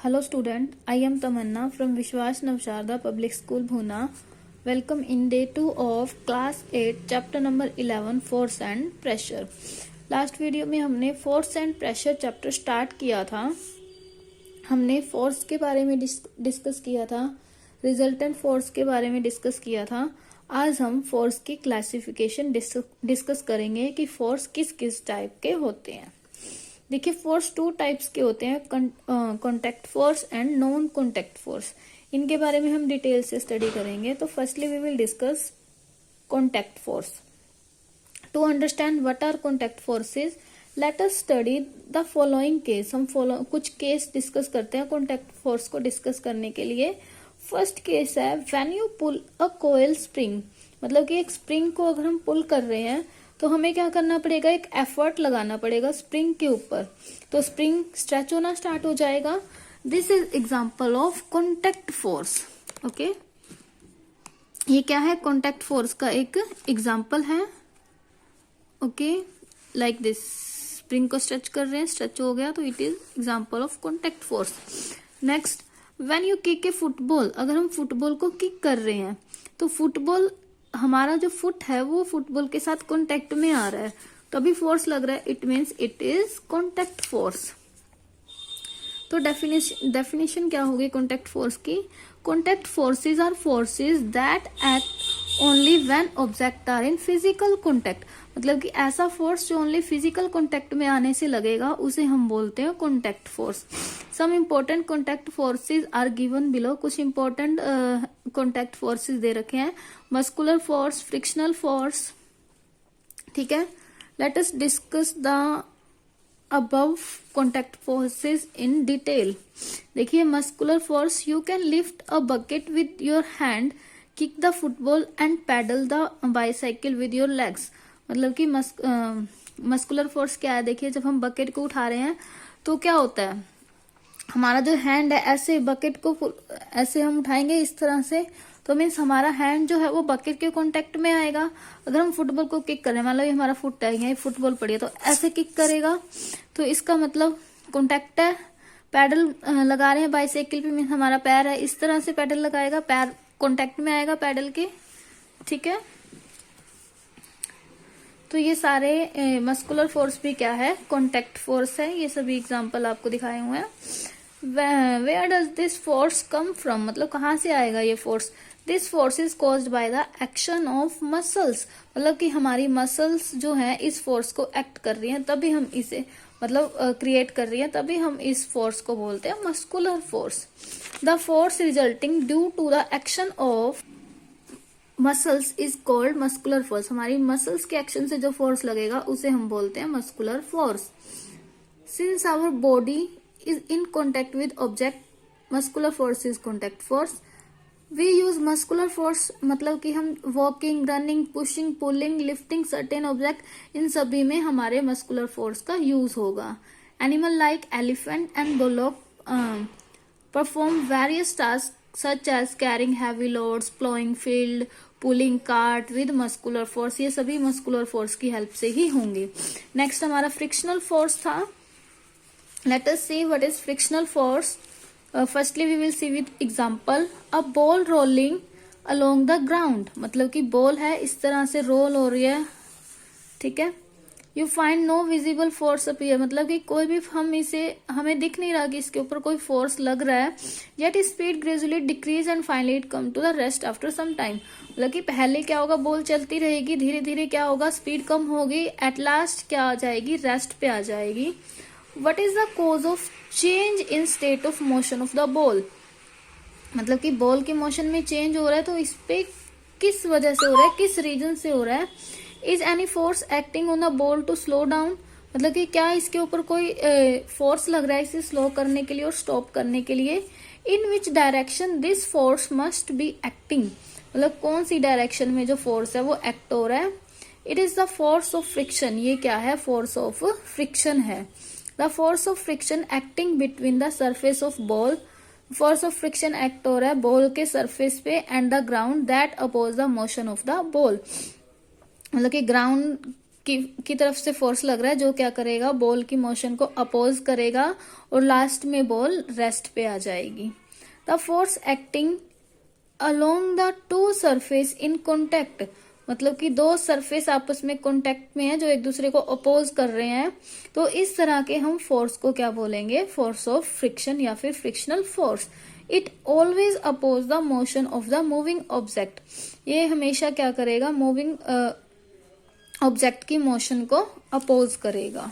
Hello student, I am Tamanna from Vishwas Navsharda Public School Bhuna. Welcome in day 2 of class 8 chapter number 11 force and pressure. Last video में हमने force and pressure chapter start किया था. हमने force के बारे में discuss किया था, रिजल्टेंट फोर्स के बारे में डिस्कस किया था. आज हम फोर्स की क्लासिफिकेशन डिस्कस करेंगे कि फोर्स किस किस टाइप के होते हैं. देखिए, फोर्स टू टाइप्स के होते हैं, contact force and non contact force. इनके बारे में हम डिटेल से स्टडी करेंगे. तो firstly we will discuss contact force. To understand what are contact forces, let us study the following case. हम कुछ केस डिस्कस करते हैं कॉन्टैक्ट फोर्स को डिस्कस करने के लिए. फर्स्ट केस है when you pull a coil spring. मतलब कि एक स्प्रिंग को अगर हम पुल कर रहे हैं तो हमें क्या करना पड़ेगा, एक एफर्ट लगाना पड़ेगा स्प्रिंग के ऊपर, तो स्प्रिंग स्ट्रेच होना स्टार्ट हो जाएगा. This is example of contact force. Okay, ये क्या है, कॉन्टैक्ट फोर्स का एक एग्जांपल है. ओके, लाइक दिस, स्प्रिंग को स्ट्रेच कर रहे हैं, स्ट्रेच हो गया तो it is example of contact force. Next, when you kick A football. अगर हम फुटबॉल को किक कर रहे हैं तो फुटबॉल, हमारा जो फुट है वो फुटबॉल के साथ कांटेक्ट में आ रहा है, तो अभी फोर्स लग रहा है, it means it is contact force. तो डेफिनेशन क्या होगी कांटेक्ट फोर्स की. Contact forces are forces that act only when object are in physical contact. मतलब कि ऐसा फोर्स जो ओनली फिजिकल कांटेक्ट में आने से लगेगा उसे हम बोलते हैं contact force. Some important contact forces are given below. कुछ इम्पोर्टेंट कांटेक्ट फोर्सेस दे रखे हैं. Muscular force, frictional force. ठीक है, let us discuss the above contact forces in detail. देखिए, muscular force, you can lift a bucket with your hand, kick the football and pedal the bicycle with your legs. मतलब कि muscular force क्या है, देखिए जब हम bucket को उठा रहे हैं तो क्या होता है, हमारा जो हैंड है ऐसे बकेट को ऐसे हम उठाएंगे इस तरह से, तो मीन्स हमारा हैंड जो है वो बकेट के कांटेक्ट में आएगा. अगर हम फुटबॉल को किक करें, मान लो ये हमारा फुट है, ये फुटबॉल पड़ी है, तो ऐसे किक करेगा तो इसका मतलब कांटेक्ट है. पैडल लगा रहे हैं बाइसाइकिल पे, मीन्स हमारा पैर है, इस तरह से पैडल लगाएगा, पैर कांटेक्ट में आएगा पैडल के. ठीक है, तो ये सारे मस्कुलर फोर्स भी क्या है, कांटेक्ट फोर्स है. ये सभी एग्जांपल आपको दिखाए हुए हैं. Where does this force come from, मतलब कहाँ से आएगा ये force. This force is caused by the action of muscles. मतलब कि हमारी मसल्स जो है इस फोर्स को एक्ट कर रही हैं, तभी हम इसे मतलब क्रिएट कर रही हैं, तभी हम इस फोर्स को बोलते हैं muscular force. The force resulting due to the action of muscles is called muscular force. हमारी मसल्स के एक्शन से जो फोर्स लगेगा उसे हम बोलते हैं muscular force. Since our body is in contact with object, muscular force is contact force. We use muscular force मतलब कि हम walking, running, pushing, pulling, lifting certain object, इन सभी में हमारे muscular force का use होगा. Animal like elephant and bullock perform various tasks such as carrying heavy loads, plowing field, pulling cart with muscular force. ये सभी muscular force की help से ही होंगे. Next हमारा frictional force था. Let us see what is frictional force. Firstly we will see with example. A ball rolling along the ground. मतलब कि ball है इस तरह से रोल हो रही है. ठीक है, you find no visible force appear. मतलब कि कोई भी हमें दिख नहीं रहा कि इसके ऊपर कोई फोर्स लग रहा है. Yet speed gradually decrease and finally it come to the rest after some time. मतलब कि पहले क्या होगा, बॉल चलती रहेगी, धीरे धीरे क्या होगा, स्पीड कम होगी, एट लास्ट क्या आ जाएगी, रेस्ट पे आ जाएगी. What is the cause of change in state of motion of the ball. मतलब कि बॉल के मोशन में चेंज हो रहा है, तो इस पे किस वजह से हो रहा है, किस रीजन से हो रहा है. Is any force acting on the ball to slow down. मतलब कि क्या इसके ऊपर कोई फोर्स लग रहा है इसे स्लो करने के लिए और स्टॉप करने के लिए. In which direction this force must be acting. मतलब कौन सी डायरेक्शन में जो फोर्स है वो एक्ट हो रहा है. It is the force of friction. ये क्या है, फोर्स ऑफ फ्रिक्शन है. The force of friction acting between the surface of ball. Force of friction act हो रहा है बॉल के सरफेस पे and the ground that oppose the motion of the ball. मतलब कि ग्राउंड की तरफ से फोर्स लग रहा है, जो क्या करेगा, बॉल की मोशन को अपोज करेगा और लास्ट में बॉल रेस्ट पे आ जाएगी। The force acting along the two surface in contact, मतलब कि दो सरफेस आपस में कॉन्टेक्ट में है जो एक दूसरे को अपोज कर रहे हैं, तो इस तरह के हम फोर्स को क्या बोलेंगे, फोर्स ऑफ फ्रिक्शन या फिर frictional force. It always oppose the motion of the moving object, ये हमेशा क्या करेगा, मूविंग ऑब्जेक्ट की मोशन को अपोज करेगा।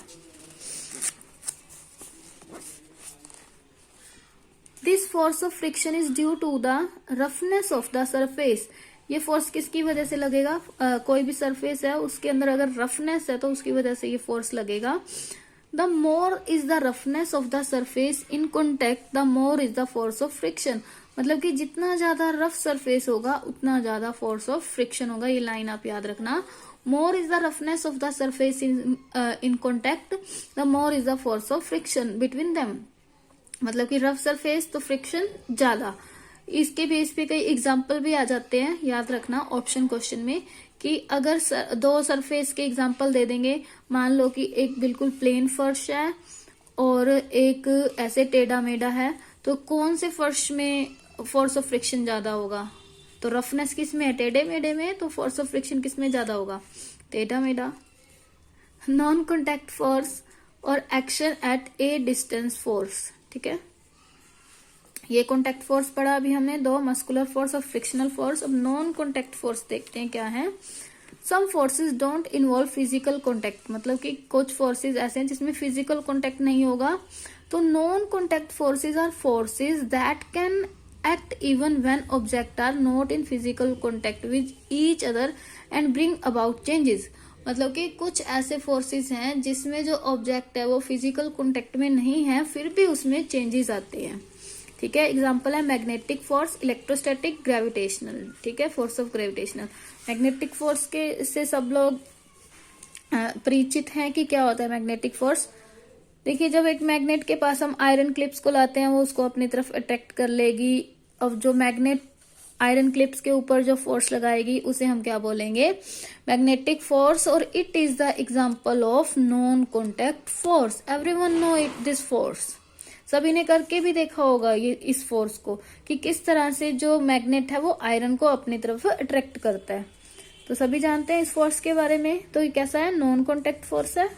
This force of friction is due to the roughness of the surface, ये फोर्स किसकी वजह से लगेगा, कोई भी सरफेस है उसके अंदर अगर रफनेस है तो उसकी वजह से ये फोर्स लगेगा। The more is the roughness of the surface in contact the more is the force of friction, मतलब कि जितना ज्यादा रफ सरफेस होगा उतना ज्यादा फोर्स ऑफ फ्रिक्शन होगा, ये लाइन आप याद रखना। More is the roughness of the surface in contact the more is the force of friction between them, मतलब कि रफ सरफेस तो फ्रिक्शन ज्यादा। इसके बेस पे कई एग्जाम्पल भी आ जाते हैं, याद रखना ऑप्शन क्वेश्चन में, कि अगर दो सरफेस के एग्जाम्पल दे देंगे, मान लो कि एक बिल्कुल प्लेन फर्श है और एक ऐसे टेढ़ा मेढ़ा है, तो कौन से फर्श में फोर्स ऑफ फ्रिक्शन ज्यादा होगा, तो रफनेस किस में है, टेढ़े मेढ़े में, तो फोर्स ऑफ फ्रिक्शन किस में ज्यादा होगा, टेढ़ा मेढ़ा। नॉन कॉन्टैक्ट फोर्स और action at a distance force, ठीक है, ये कॉन्टैक्ट फोर्स पढ़ा अभी हमने, दो मस्कुलर फोर्स और फ्रिक्शनल फोर्स। अब नॉन कॉन्टैक्ट फोर्स देखते हैं क्या है। Some forces don't involve physical contact, मतलब कि कुछ फोर्सेस ऐसे हैं जिसमें फिजिकल कॉन्टैक्ट नहीं होगा, तो non contact forces are forces that can act even when object are not in physical contact with each other and bring about changes, मतलब कि कुछ ऐसे फोर्सेस हैं जिसमें जो ऑब्जेक्ट है वो फिजिकल कॉन्टैक्ट में नहीं है, फिर भी उसमें चेंजेस आते हैं, ठीक है। एग्जाम्पल है मैग्नेटिक फोर्स, इलेक्ट्रोस्टैटिक, ग्रेविटेशनल, ठीक है, force of gravitational. Magnetic force के से सब लोग परिचित हैं कि क्या होता है मैग्नेटिक फोर्स। देखिए, जब एक मैग्नेट के पास हम आयरन क्लिप्स को लाते हैं, वो उसको अपनी तरफ अट्रैक्ट कर लेगी, और जो मैग्नेट आयरन क्लिप्स के ऊपर जो फोर्स लगाएगी उसे हम क्या बोलेंगे, मैग्नेटिक फोर्स, और it is the example of non contact force. Everyone know it this force, सभी ने करके भी देखा होगा ये इस फोर्स को, कि किस तरह से जो मैग्नेट है वो आयरन को अपनी तरफ अट्रैक्ट करता है, तो सभी जानते हैं इस फोर्स के बारे में। तो ये कैसा है, नॉन कॉन्टैक्ट फोर्स है।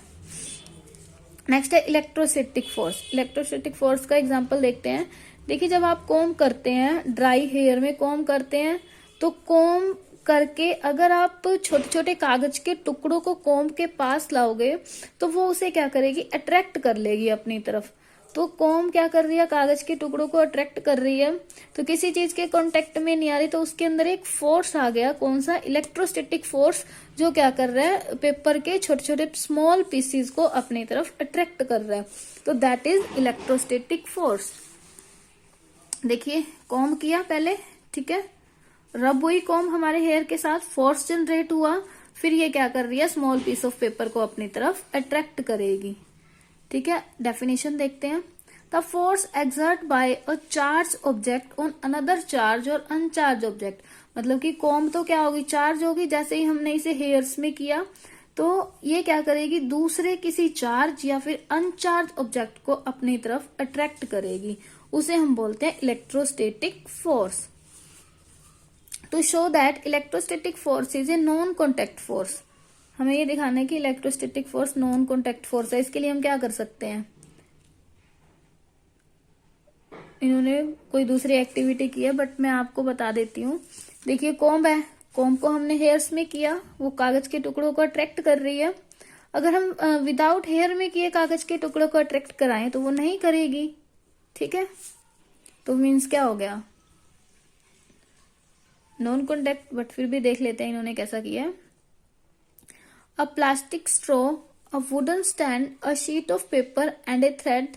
नेक्स्ट है इलेक्ट्रोस्टैटिक फोर्स। इलेक्ट्रोस्टैटिक फोर्स का एग्जांपल देखते हैं। देखिए, जब आप कॉम्ब करते हैं, ड्राई हेयर में कॉम्ब करते हैं, तो कॉम्ब करके अगर आप छोटे छोटे कागज के टुकड़ों को कॉम्ब के पास लाओगे तो वो उसे क्या करेगी, अट्रैक्ट कर लेगी अपनी तरफ। तो कॉम्ब क्या कर रही है, कागज के टुकड़ों को अट्रैक्ट कर रही है, तो किसी चीज के कांटेक्ट में नहीं आ रही, तो उसके अंदर एक फोर्स आ गया, कौन सा, इलेक्ट्रोस्टैटिक फोर्स, जो क्या कर रहा है, पेपर के छोटे छोटे स्मॉल पीसीज को अपनी तरफ अट्रैक्ट कर रहा है, तो दैट इज इलेक्ट्रोस्टैटिक फोर्स। देखिए, कॉम्ब किया पहले, ठीक है, रब हुई कॉम्ब हमारे हेयर के साथ, फोर्स जनरेट हुआ, फिर ये क्या कर रही है, स्मॉल पीस ऑफ पेपर को अपनी तरफ अट्रैक्ट करेगी, ठीक है। डेफिनेशन देखते हैं। The force exert by a charge object on another charge और अनचार्ज ऑब्जेक्ट, मतलब कि कॉम्ब तो क्या होगी, चार्ज होगी, जैसे ही हमने इसे हेयर्स में किया तो ये क्या करेगी, दूसरे किसी चार्ज या फिर अनचार्ज ऑब्जेक्ट को अपनी तरफ अट्रैक्ट करेगी, उसे हम बोलते हैं electrostatic force. To show that electrostatic force is a non contact force, हमें ये दिखाना है कि electrostatic force non contact force है। इसके लिए हम क्या कर सकते हैं, इन्होंने कोई दूसरी एक्टिविटी की है बट मैं आपको बता देती हूँ। देखिए, कॉम्ब है, कॉम्ब को हमने हेयर्स में किया, वो कागज के टुकड़ों को अट्रैक्ट कर रही है। अगर हम विदाउट हेयर में किए कागज के टुकड़ों को अट्रैक्ट कराएं तो वो नहीं करेगी, ठीक है। तो मीन्स क्या हो गया, नॉन कॉन्टैक्ट, बट फिर भी देख लेते हैं इन्होंने कैसा किया है। A plastic straw, a wooden stand, a sheet of paper and a thread.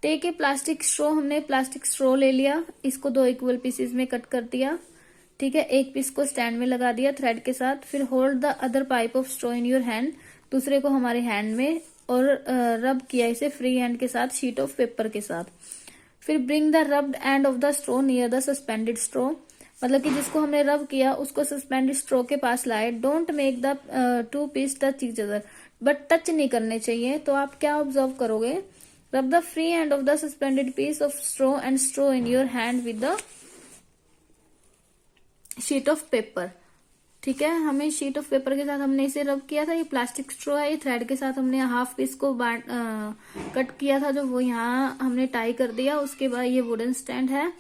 Take a plastic straw, हमने प्लास्टिक स्ट्रॉ ले लिया, इसको दो इक्वल पीसेस में कट कर दिया, ठीक है, एक पीस को स्टैंड में लगा दिया थ्रेड के साथ, फिर hold the other pipe of straw in your hand, दूसरे को हमारे हैंड में, और रब किया इसे फ्री हैंड के साथ शीट ऑफ पेपर के साथ, फिर bring the rubbed and of the straw near the suspended straw, मतलब कि जिसको हमने रब किया उसको सस्पेंडेड स्ट्रो के पास लाए। Don't make the two piece touch each other, but touch नहीं करने चाहिए। तो आप क्या ऑब्जर्व करोगे, rub the free end of the suspended piece of straw and straw in your hand with the sheet of paper. ठीक है, हमें शीट ऑफ पेपर के साथ हमने इसे रब किया था। ये प्लास्टिक स्ट्रो है, ये थ्रेड के साथ हमने हाफ पीस को कट किया था, जो वो यहाँ हमने टाई कर दिया। उसके बाद ये वुडन स्टैंड है,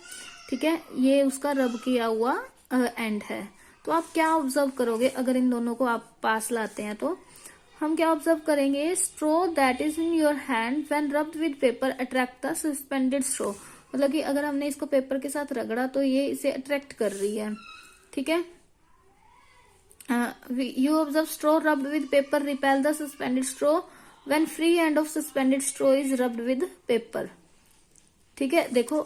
ठीक है, ये उसका रब किया हुआ एंड है। तो आप क्या ऑब्जर्व करोगे अगर इन दोनों को आप पास लाते हैं, तो हम क्या ऑब्जर्व करेंगे, straw that is in your hand when rubbed with paper attract the suspended straw. मतलब कि अगर हमने इसको पेपर के साथ रगड़ा तो ये इसे अट्रैक्ट कर रही है। ठीक है, you observe straw rubbed with paper repel the suspended straw when free end of suspended straw is rubbed with paper। ठीक है, देखो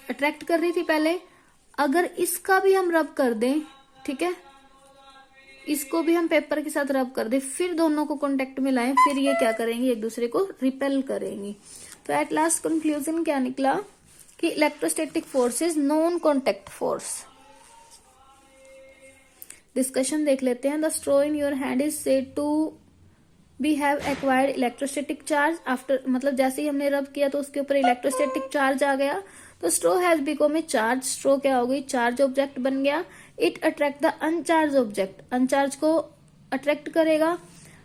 अट्रैक्ट कर रही थी पहले, अगर इसका भी हम रब कर दें, ठीक है, इसको भी हम पेपर के साथ रब कर दें, फिर दोनों को कांटेक्ट में लाएं, फिर ये क्या करेंगे, एक दूसरे को रिपेल करेंगी। तो एट लास्ट कंक्लूजन क्या निकला कि electrostatic force is non contact force. Discussion देख लेते हैं। The straw in your hand is said to be have acquired electrostatic charge after, मतलब जैसे ही हमने रब किया तो उसके ऊपर इलेक्ट्रोस्टैटिक चार्ज आ गया, तो स्ट्रो हैज बिकम ए चार्ज। स्ट्रो क्या हो गई, चार्ज ऑब्जेक्ट बन गया। इट अट्रैक्ट द अनचार्ज ऑब्जेक्ट, अनचार्ज को अट्रैक्ट करेगा।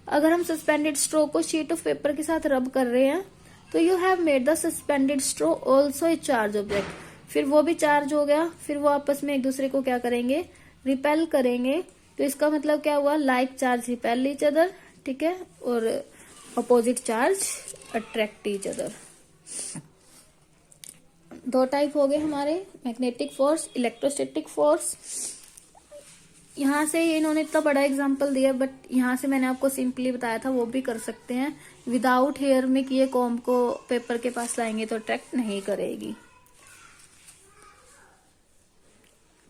अगर हम सस्पेंडेड स्ट्रो को शीट ऑफ पेपर के साथ रब कर रहे हैं तो you have made the suspended straw also a charge object, फिर वो भी चार्ज हो गया, फिर वो आपस में एक दूसरे को क्या करेंगे, रिपेल करेंगे। तो इसका मतलब क्या हुआ, like charge repel each other, ठीक है, और opposite charge attract each other. दो टाइप हो गए हमारे, मैग्नेटिक फोर्स, इलेक्ट्रोस्टैटिक फोर्स। यहां से इन्होंने इतना बड़ा एग्जांपल दिया, बट यहां से मैंने आपको सिंपली बताया था, वो भी कर सकते हैं विदाउट हेयर में कि ये कॉम्ब को पेपर के पास लाएंगे तो अट्रैक्ट नहीं करेगी।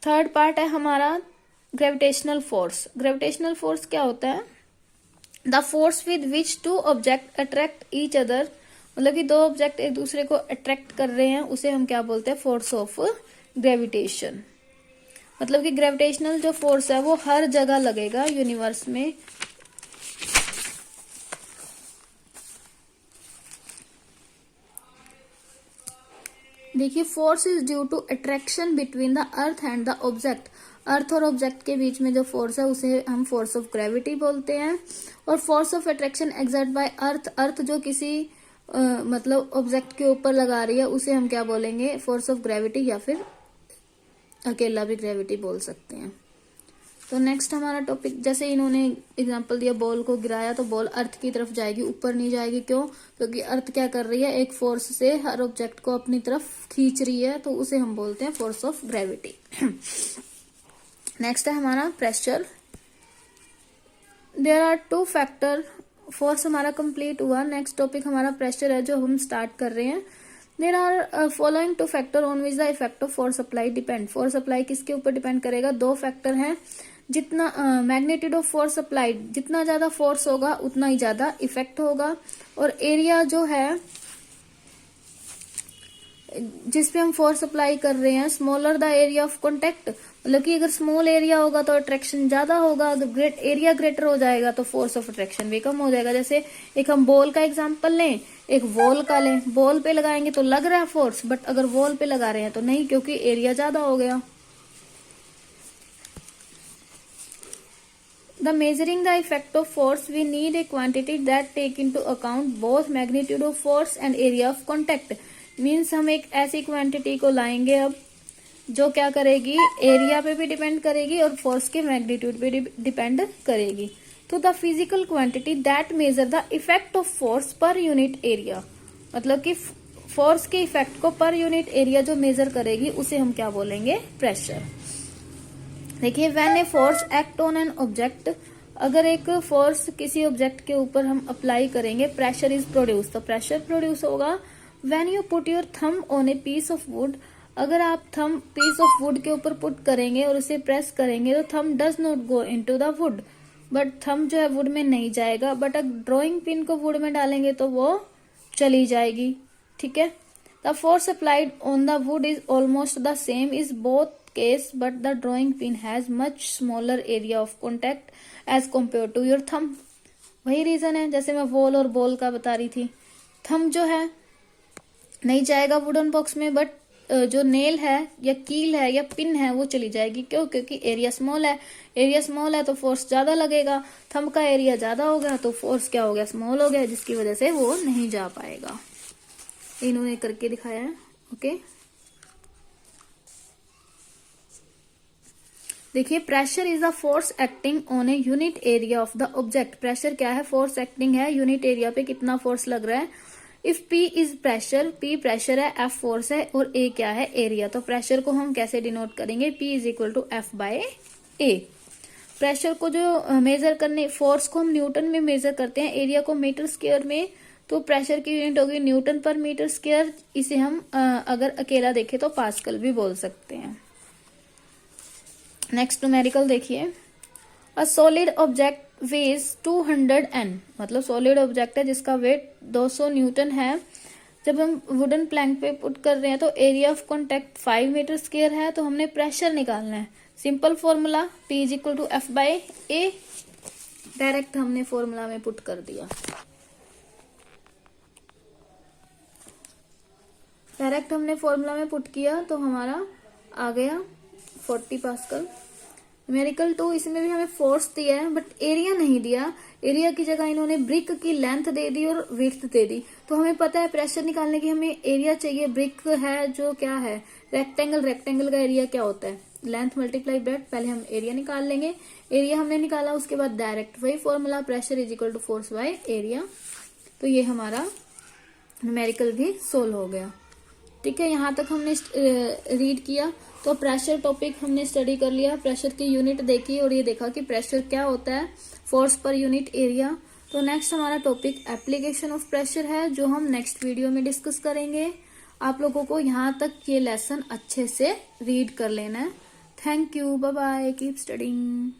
थर्ड पार्ट है हमारा ग्रेविटेशनल फोर्स। ग्रेविटेशनल फोर्स क्या होता है, the force with which two object attract each other, मतलब कि दो ऑब्जेक्ट एक दूसरे को अट्रैक्ट कर रहे हैं, उसे हम क्या बोलते हैं, फोर्स ऑफ ग्रेविटेशन। मतलब कि ग्रेविटेशनल जो फोर्स है वो हर जगह लगेगा यूनिवर्स में। देखिए, force is due to attraction between the earth and the object. Earth और ऑब्जेक्ट के बीच में जो फोर्स है उसे हम फोर्स ऑफ ग्रेविटी बोलते हैं। और force of attraction exert by earth, earth जो किसी मतलब ऑब्जेक्ट के ऊपर लगा रही है उसे हम क्या बोलेंगे, फोर्स ऑफ ग्रेविटी, या फिर अकेला भी ग्रेविटी बोल सकते हैं। तो नेक्स्ट हमारा टॉपिक, जैसे इन्होंने एग्जांपल दिया, बॉल को गिराया तो बॉल अर्थ की तरफ जाएगी, ऊपर नहीं जाएगी। क्यों, क्योंकि अर्थ क्या कर रही है, एक फोर्स से हर ऑब्जेक्ट को अपनी तरफ खींच रही है, तो उसे हम बोलते हैं फोर्स ऑफ ग्रेविटी। नेक्स्ट है हमारा pressure. There are two factor, force हमारा कंप्लीट हुआ। नेक्स्ट टॉपिक हमारा प्रेशर है जो हम स्टार्ट कर रहे हैं। There are following two factor on which the effect of force apply depend. Force apply किसके ऊपर डिपेंड करेगा, दो फैक्टर हैं। जितना मैग्नीट्यूड ऑफ फोर्स अप्लाइड, जितना ज्यादा फोर्स होगा उतना ही ज्यादा इफेक्ट होगा। और एरिया जो है जिसपे हम फोर्स अप्लाई कर रहे हैं, smaller the area of contact, मतलब कि अगर स्मॉल एरिया होगा तो अट्रैक्शन ज्यादा होगा, अगर एरिया ग्रेटर हो जाएगा तो फोर्स ऑफ अट्रैक्शन भी कम हो जाएगा। जैसे एक हम बॉल का एग्जांपल लें, एक वॉल का लें, बॉल पे लगाएंगे तो लग रहा है फोर्स, बट अगर वॉल पे लगा रहे हैं तो नहीं, क्योंकि एरिया ज्यादा हो गया। The measuring the effect of force, we need a quantity that take into account both magnitude of force and area of contact. Means हम एक ऐसी क्वांटिटी को लाएंगे अब जो क्या करेगी, एरिया पे भी डिपेंड करेगी और फोर्स के मैग्नीट्यूड पे डिपेंड करेगी। तो the physical quantity that measure the effect of force per unit area, मतलब कि फोर्स के इफेक्ट को पर यूनिट एरिया जो मेजर करेगी उसे हम क्या बोलेंगे, प्रेशर। देखिए, when a force act on an object, अगर एक फोर्स किसी ऑब्जेक्ट के ऊपर हम अप्लाई करेंगे, प्रेशर इज प्रोड्यूस, तो प्रेशर प्रोड्यूस होगा। When you put your thumb on a piece of wood, अगर आप थंब पीस ऑफ वुड के ऊपर पुट करेंगे और उसे प्रेस करेंगे तो thumb does not go into the wood, but thumb जो है वुड में नहीं जाएगा। बट अगर ड्रॉइंग पिन को वुड में डालेंगे तो वो चली जाएगी। ठीक है, the force applied on the wood is almost the same, is both case, but the drawing pin has much smaller area of contact as compared to your thumb. वही रीजन है जैसे मैं वॉल और बॉल का बता रही थी। Thumb जो है नहीं जाएगा वुडन बॉक्स में, बट जो नेल है या कील है या पिन है वो चली जाएगी। क्यों? क्योंकि एरिया स्मॉल है। एरिया स्मॉल है तो फोर्स ज्यादा लगेगा। थंब का एरिया ज्यादा हो गया तो फोर्स क्या हो गया? स्मॉल हो गया, जिसकी वजह से वो नहीं जा पाएगा। इन्होंने करके दिखाया है। ओके, देखिए, pressure is the force acting on a unit area of the object. Pressure क्या है? फोर्स एक्टिंग है यूनिट एरिया पे कितना फोर्स लग रहा है। If P is pressure, P pressure है, F फोर्स है और A क्या है? एरिया। तो प्रेशर को हम कैसे डिनोट करेंगे? P is equal to F by A। Pressure को जो मेजर करने, फोर्स को हम न्यूटन में मेजर करते हैं, एरिया को मीटर स्क्वायर में, तो प्रेशर की यूनिट होगी न्यूटन पर मीटर स्क्वायर। इसे हम अगर अकेला देखें तो पास्कल भी बोल सकते हैं। नेक्स्ट न्यूमेरिकल देखिए, a solid object weighs 200 N, मतलब सॉलिड ऑब्जेक्ट है जिसका वेट 200 न्यूटन है। जब हम वुडन प्लैंक पे पुट कर रहे हैं तो area of contact 5 metre square है, तो हमने प्रेशर निकालना है। Simple formula P is equal to F by A, direct हमने फॉर्मूला में पुट कर दिया। डायरेक्ट हमने फॉर्मूला में पुट किया तो हमारा आ गया 40 पास्कल। न्यूमेरिकल 2, इसमें भी हमें फोर्स दिया है बट एरिया नहीं दिया। एरिया की जगह इन्होंने ब्रिक की लेंथ दे दी और विड्थ दे दी। तो हमें पता है प्रेशर निकालने की हमें एरिया चाहिए। ब्रिक है जो क्या है? रेक्टेंगल। रेक्टेंगल का एरिया क्या होता है? Length multiply breadth. पहले हम एरिया निकाल लेंगे। एरिया हमने निकाला, उसके बाद डायरेक्ट वही formula, pressure is equal to force by area. तो ये हमारा न्यूमेरिकल भी सोल्व हो गया। ठीक है, यहाँ तक हमने रीड किया। तो प्रेशर टॉपिक हमने स्टडी कर लिया, प्रेशर की यूनिट देखी और ये देखा कि प्रेशर क्या होता है, फोर्स पर यूनिट एरिया। तो नेक्स्ट हमारा टॉपिक एप्लीकेशन ऑफ प्रेशर है, जो हम नेक्स्ट वीडियो में डिस्कस करेंगे। आप लोगों को यहाँ तक ये लेसन अच्छे से रीड कर लेना है। Thank you, bye bye, keep studying.